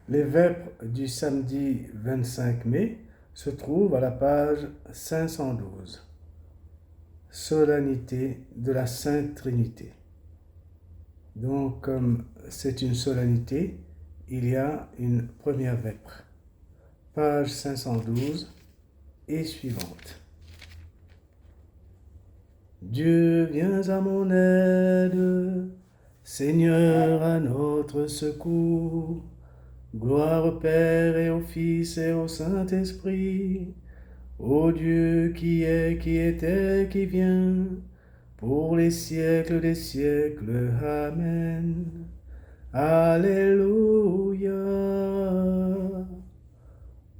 Les vêpres du samedi 25 mai se trouvent à la page 512. Solennité de la Sainte Trinité. Donc, comme c'est une solennité, il y a une première vêpre. Page 512 et suivante. Dieu, viens à mon aide, Seigneur, à notre secours. Gloire au Père et au Fils et au Saint-Esprit, ô Dieu qui est, qui était, qui vient, pour les siècles des siècles. Amen. Alléluia.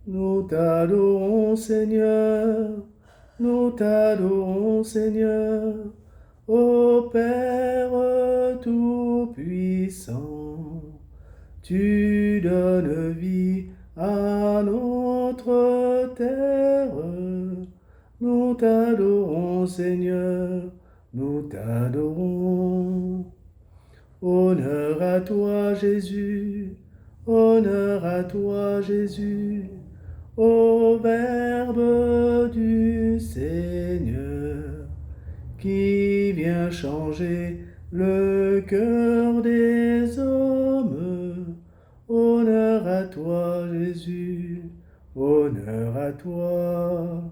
Nous t'adorons, Seigneur, nous t'adorons, Seigneur, ô Père Tout-Puissant. Tu donnes vie à notre terre. Nous t'adorons, Seigneur, nous t'adorons. Honneur à toi, Jésus, honneur à toi, Jésus, ô Verbe du Seigneur, qui vient changer le cœur des hommes. Honneur à toi, Jésus, honneur à toi.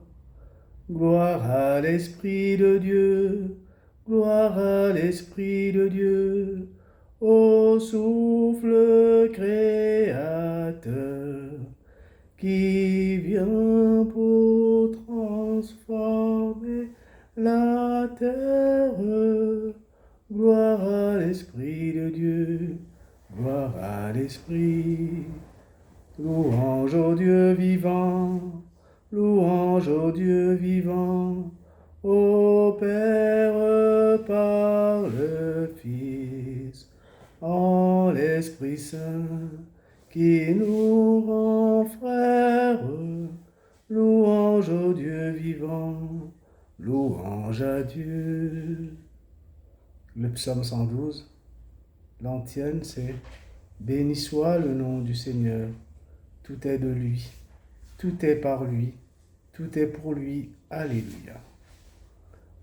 Gloire à l'Esprit de Dieu, gloire à l'Esprit de Dieu, au souffle créateur, qui vient pour transformer la terre. Gloire à l'Esprit de Dieu, gloire à l'Esprit. Louange au Dieu vivant, louange au Dieu vivant, au Père par le Fils, en l'Esprit Saint, qui nous rend frères. Louange au Dieu vivant, louange à Dieu. Le psaume 112, l'antienne, c'est « Béni soit le nom du Seigneur, tout est de lui, tout est par lui, tout est pour lui. Alléluia. »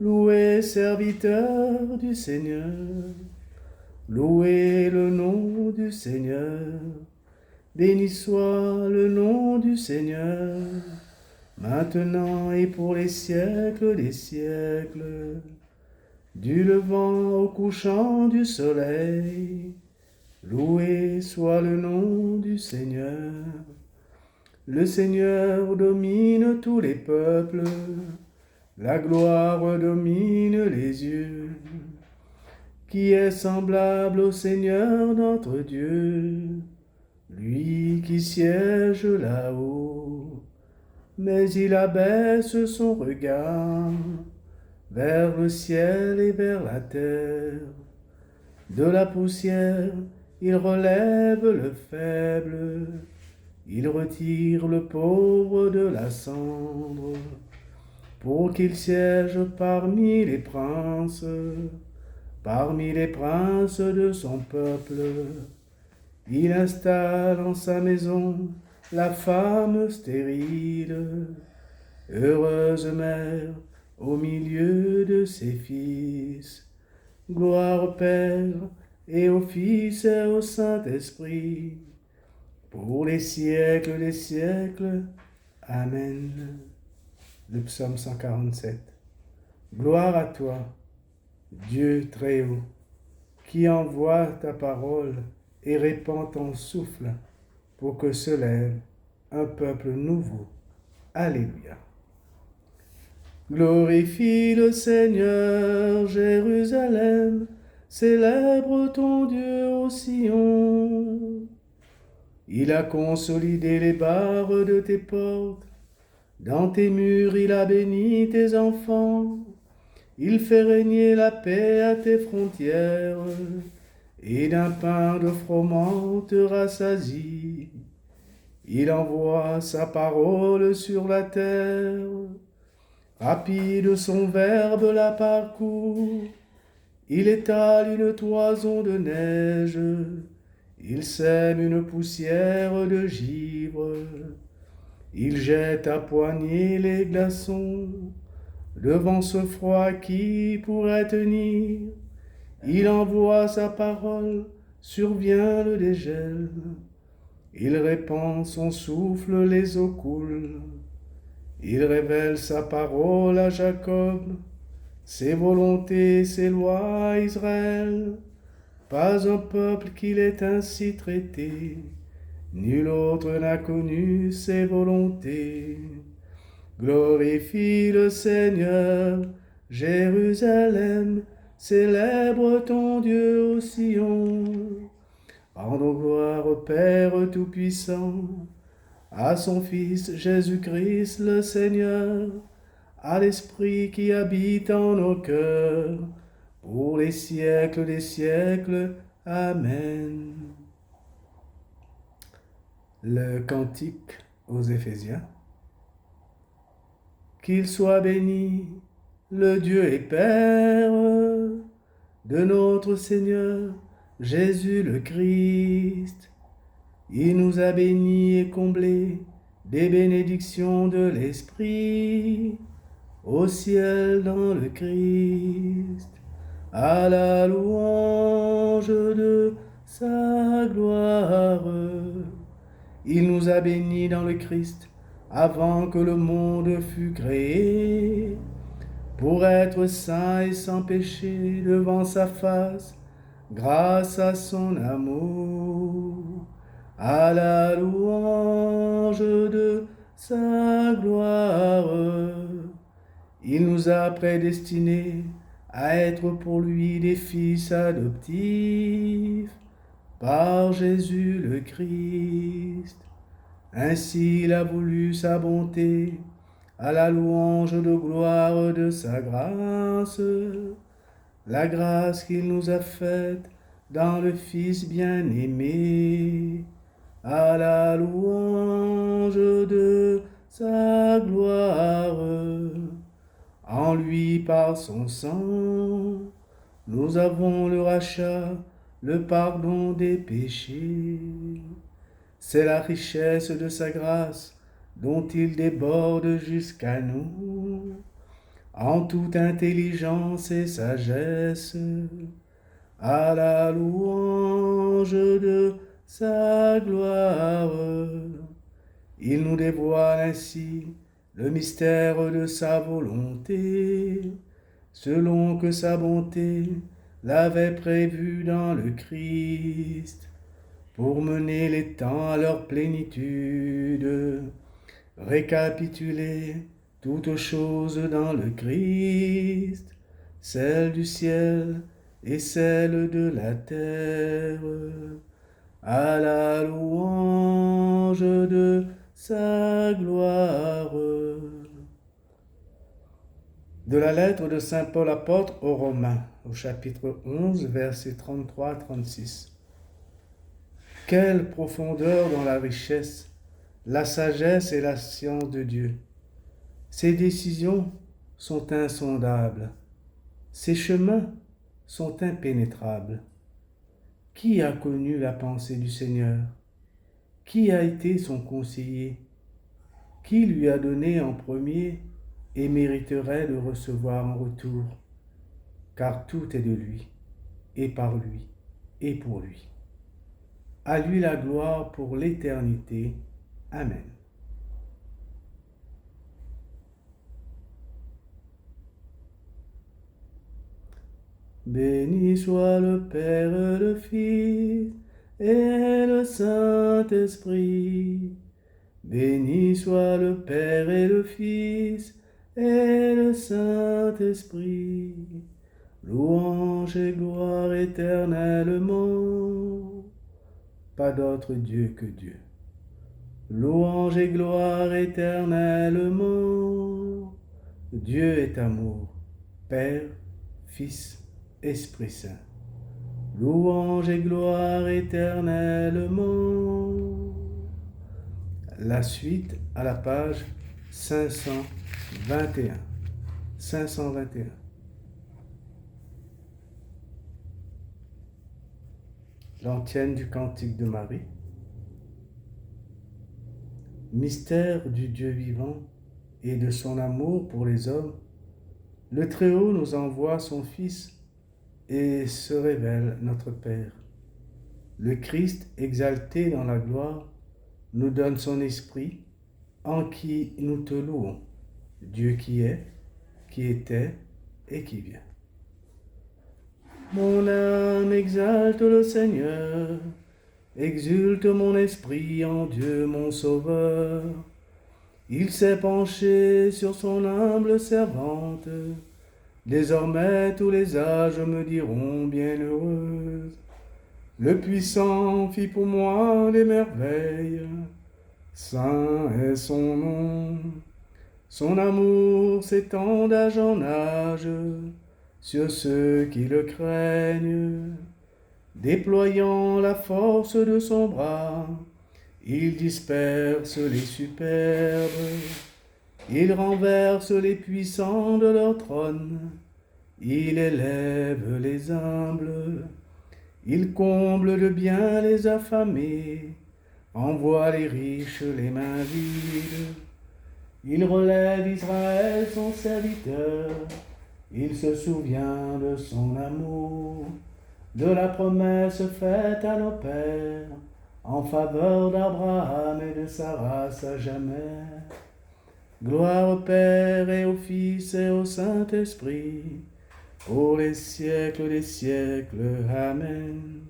Louez, serviteurs du Seigneur, louez le nom du Seigneur. Béni soit le nom du Seigneur, maintenant et pour les siècles des siècles. Du levant au couchant du soleil, loué soit le nom du Seigneur. Le Seigneur domine tous les peuples, la gloire domine les yeux. Qui est semblable au Seigneur notre Dieu, lui qui siège là-haut, mais il abaisse son regard vers le ciel et vers la terre. De la poussière, il relève le faible, il retire le pauvre de la cendre, pour qu'il siège parmi les princes de son peuple. Il installe en sa maison la femme stérile, heureuse mère au milieu de ses fils. Gloire au Père et au Fils et au Saint-Esprit, pour les siècles des siècles. Amen. Le psaume 147. Gloire à toi, Dieu très haut, qui envoie ta parole et répand ton souffle pour que se lève un peuple nouveau. Alléluia. Glorifie le Seigneur, Jérusalem, célèbre ton Dieu au Sion. Il a consolidé les barres de tes portes, dans tes murs il a béni tes enfants. Il fait régner la paix à tes frontières, et d'un pain de froment te rassasie. Il envoie sa parole sur la terre. Rapide son verbe la parcourt, il étale une toison de neige, Il sème une poussière de givre. Il jette à poignée les glaçons. Devant ce froid qui pourrait tenir, il envoie sa parole, survient le dégel. Il répand son souffle, les eaux coulent. Il révèle sa parole à Jacob, ses volontés, ses lois à Israël. Pas un peuple qu'il ait ainsi traité, nul autre n'a connu ses volontés. Glorifie le Seigneur, Jérusalem, célèbre ton Dieu au Sion. Rendons gloire au Père Tout-Puissant, à son Fils Jésus-Christ le Seigneur, à l'Esprit qui habite en nos cœurs, pour les siècles des siècles. Amen. Le cantique aux Éphésiens. Qu'il soit béni, le Dieu et Père de notre Seigneur Jésus le Christ. Il nous a bénis et comblés des bénédictions de l'Esprit au ciel dans le Christ, à la louange de sa gloire. Il nous a bénis dans le Christ avant que le monde fût créé, pour être saints et sans péché devant sa face, grâce à son amour, à la louange de sa gloire. Il nous a prédestinés à être pour lui des fils adoptifs, par Jésus le Christ. Ainsi il a voulu sa bonté, à la louange de gloire de sa grâce, la grâce qu'il nous a faite dans le Fils bien-aimé, à la louange de sa gloire. En lui, par son sang, nous avons le rachat, le pardon des péchés. C'est la richesse de sa grâce dont il déborde jusqu'à nous, en toute intelligence et sagesse, à la louange de sa gloire. Il nous dévoile ainsi le mystère de sa volonté, selon que sa bonté l'avait prévu dans le Christ, pour mener les temps à leur plénitude, récapituler toutes choses dans le Christ, celles du ciel et celles de la terre, à la louange de sa gloire. De la lettre de saint Paul apôtre aux Romains, au chapitre 11, versets 33 à 36. Quelle profondeur dans la richesse, la sagesse et la science de Dieu. Ses décisions sont insondables, ses chemins sont impénétrables. Qui a connu la pensée du Seigneur? Qui a été son conseiller? Qui lui a donné en premier et mériterait de recevoir en retour? Car tout est de lui, et par lui, et pour lui. À lui la gloire pour l'éternité. Amen. Béni soit le Père, le Fils et le Saint-Esprit. Béni soit le Père et le Fils et le Saint-Esprit. Louange et gloire éternellement. Pas d'autre Dieu que Dieu. Louange et gloire éternellement. Dieu est amour, Père, Fils, Esprit Saint. Louange et gloire éternellement. La suite à la page 521. 521. L'antienne du Cantique de Marie. Mystère du Dieu vivant et de son amour pour les hommes, le Très-Haut nous envoie son Fils et se révèle notre Père. Le Christ, exalté dans la gloire, nous donne son Esprit, en qui nous te louons, Dieu qui est, qui était et qui vient. Mon âme exalte le Seigneur, exulte mon esprit en Dieu mon Sauveur. Il s'est penché sur son humble servante. Désormais tous les âges me diront bienheureuse. Le Puissant fit pour moi des merveilles. Saint est son nom. Son amour s'étend d'âge en âge sur ceux qui le craignent. Déployant la force de son bras, il disperse les superbes. Il renverse les puissants de leur trône. Il élève les humbles. Il comble de bien les affamés. Envoie les riches les mains vides. Il relève Israël son serviteur. Il se souvient de son amour, de la promesse faite à nos pères, en faveur d'Abraham et de sa race à jamais. Gloire au Père et au Fils et au Saint-Esprit, pour les siècles des siècles. Amen.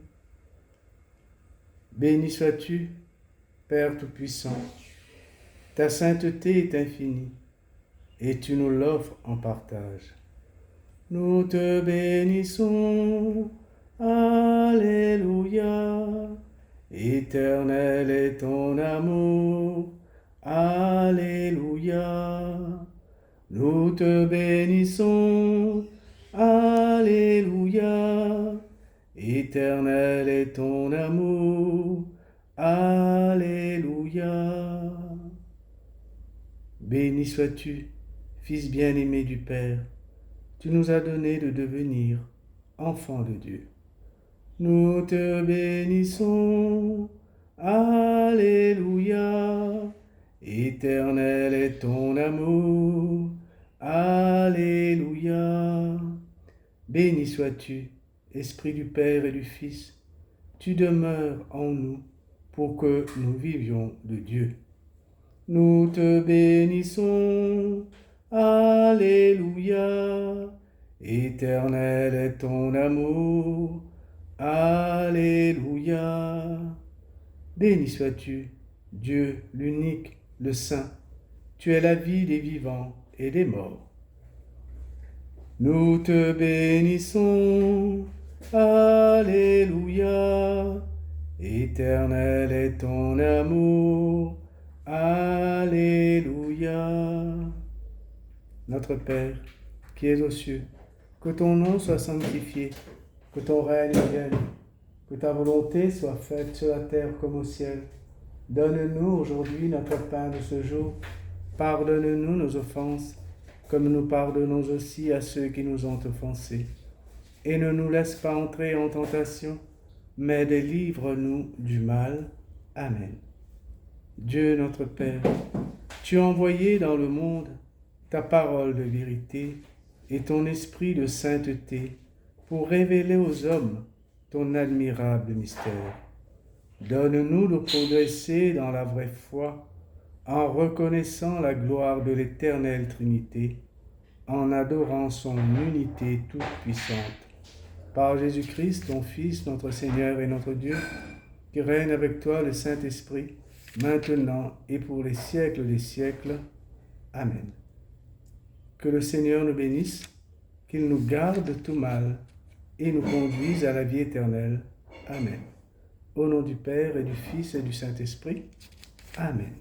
Béni sois-tu, Père Tout-Puissant. Ta sainteté est infinie, et tu nous l'offres en partage. Nous te bénissons, Alléluia. Éternel est ton amour, Alléluia. Nous te bénissons, Alléluia. Éternel est ton amour, Alléluia. Béni sois-tu, Fils bien-aimé du Père. Tu nous as donné de devenir enfants de Dieu. Nous te bénissons, Alléluia. Éternel est ton amour, Alléluia. Béni sois-tu, Esprit du Père et du Fils. Tu demeures en nous pour que nous vivions de Dieu. Nous te bénissons, Alléluia. Éternel est ton amour, Alléluia. Béni sois-tu, Dieu l'unique, le Saint. Tu es la vie des vivants et des morts. Nous te bénissons, Alléluia. Éternel est ton amour, Alléluia. Notre Père, qui es aux cieux, que ton nom soit sanctifié, que ton règne vienne, que ta volonté soit faite sur la terre comme au ciel. Donne-nous aujourd'hui notre pain de ce jour. Pardonne-nous nos offenses, comme nous pardonnons aussi à ceux qui nous ont offensés. Et ne nous laisse pas entrer en tentation, mais délivre-nous du mal. Amen. Dieu notre Père, tu as envoyé dans le monde ta parole de vérité et ton esprit de sainteté pour révéler aux hommes ton admirable mystère. Donne-nous de progresser dans la vraie foi en reconnaissant la gloire de l'éternelle Trinité, en adorant son unité toute puissante. Par Jésus-Christ, ton Fils, notre Seigneur et notre Dieu, qui règne avec toi le Saint-Esprit, maintenant et pour les siècles des siècles. Amen. Que le Seigneur nous bénisse, qu'il nous garde de tout mal et nous conduise à la vie éternelle. Amen. Au nom du Père et du Fils et du Saint-Esprit. Amen.